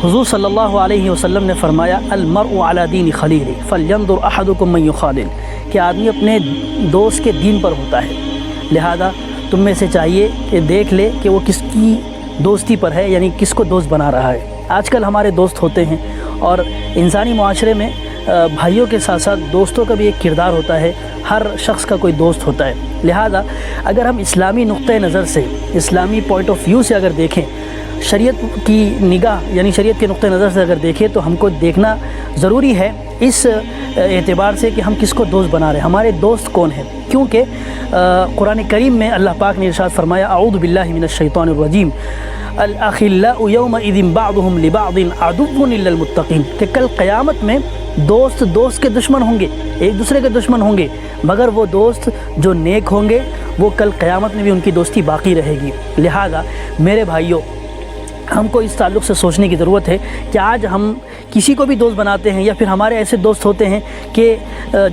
حضور صلی اللہ علیہ وسلم نے فرمایا المرء علی دین خلیلہ فلینظر احدکم من یخالل، کہ آدمی اپنے دوست کے دین پر ہوتا ہے، لہذا تم میں سے چاہیے کہ دیکھ لے کہ وہ کس کی دوستی پر ہے، یعنی کس کو دوست بنا رہا ہے۔ آج کل ہمارے دوست ہوتے ہیں، اور انسانی معاشرے میں بھائیوں کے ساتھ ساتھ دوستوں کا بھی ایک کردار ہوتا ہے، ہر شخص کا کوئی دوست ہوتا ہے۔ لہذا اگر ہم اسلامی نقطۂ نظر سے، اسلامی پوائنٹ آف ویو سے اگر دیکھیں، شریعت کی نگاہ یعنی شریعت کے نقطۂ نظر سے اگر دیکھیں، تو ہم کو دیکھنا ضروری ہے اس اعتبار سے کہ ہم کس کو دوست بنا رہے ہیں، ہمارے دوست کون ہیں، کیونکہ قرآن کریم میں اللہ پاک نے ارشاد فرمایا اعوذ باللہ من الشیطان الرجیم الاخلاء یومئذ بعضهم لبعض عدو الا المتقین، کہ کل قیامت میں دوست کے دشمن ہوں گے، ایک دوسرے کے دشمن ہوں گے، مگر وہ دوست جو نیک ہوں گے وہ کل قیامت میں بھی ان کی دوستی باقی رہے گی۔ لہذا میرے بھائیوں، ہم کو اس تعلق سے سوچنے کی ضرورت ہے کہ آج ہم کسی کو بھی دوست بناتے ہیں، یا پھر ہمارے ایسے دوست ہوتے ہیں کہ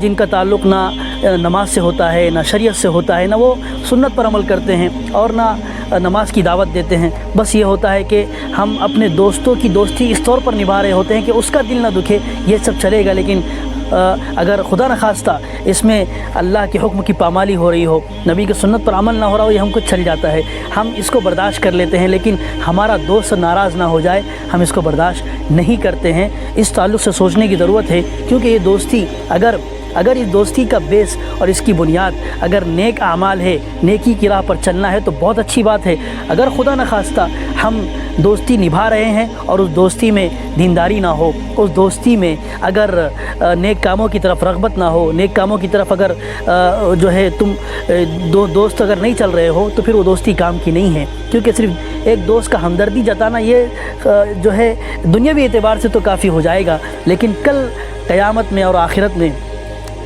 جن کا تعلق نہ نماز سے ہوتا ہے، نہ شریعت سے ہوتا ہے، نہ وہ سنت پر عمل کرتے ہیں، اور نہ نماز کی دعوت دیتے ہیں۔ بس یہ ہوتا ہے کہ ہم اپنے دوستوں کی دوستی اس طور پر نبھا رہے ہوتے ہیں کہ اس کا دل نہ دکھے، یہ سب چلے گا، لیکن اگر خدا نخواستہ اس میں اللہ کے حکم کی پامالی ہو رہی ہو، نبی کی سنت پر عمل نہ ہو رہا ہو، یہ ہم کو چل جاتا ہے، ہم اس کو برداشت کر لیتے ہیں، لیکن ہمارا دوست ناراض نہ ہو جائے، ہم اس کو برداشت نہیں کرتے ہیں۔ اس تعلق سے سوچنے کی ضرورت ہے، کیونکہ یہ دوستی اگر اس دوستی کا بیس اور اس کی بنیاد اگر نیک اعمال ہے، نیکی کی راہ پر چلنا ہے، تو بہت اچھی بات ہے۔ اگر خدا نخواستہ ہم دوستی نبھا رہے ہیں اور اس دوستی میں دینداری نہ ہو، اس دوستی میں اگر نیک کاموں کی طرف رغبت نہ ہو، نیک کاموں کی طرف اگر جو ہے تم دوست اگر نہیں چل رہے ہو، تو پھر وہ دوستی کام کی نہیں ہے، کیونکہ صرف ایک دوست کا ہمدردی جتانا یہ جو ہے دنیاوی اعتبار سے تو کافی ہو جائے گا، لیکن کل قیامت میں اور آخرت میں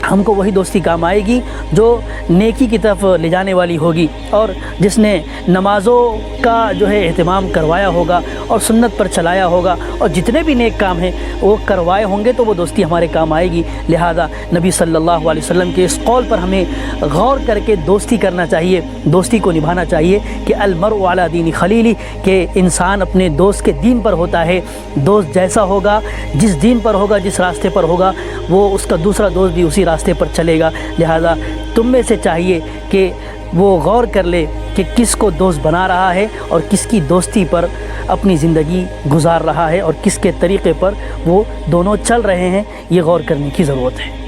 ہم کو وہی دوستی کام آئے گی جو نیکی کی طرف لے جانے والی ہوگی، اور جس نے نمازوں کا جو ہے اہتمام کروایا ہوگا اور سنت پر چلایا ہوگا، اور جتنے بھی نیک کام ہیں وہ کروائے ہوں گے، تو وہ دوستی ہمارے کام آئے گی۔ لہذا نبی صلی اللہ علیہ وسلم کے اس قول پر ہمیں غور کر کے دوستی کرنا چاہیے، دوستی کو نبھانا چاہیے کہ المرء علی دین خلیلہ، کہ انسان اپنے دوست کے دین پر ہوتا ہے۔ دوست جیسا ہوگا، جس دین پر ہوگا، جس راستے پر ہوگا، وہ اس کا دوسرا دوست بھی اسی راستے پر چلے گا۔ لہذا تم میں سے چاہیے کہ وہ غور کر لے کہ کس کو دوست بنا رہا ہے اور کس کی دوستی پر اپنی زندگی گزار رہا ہے، اور کس کے طریقے پر وہ دونوں چل رہے ہیں، یہ غور کرنے کی ضرورت ہے۔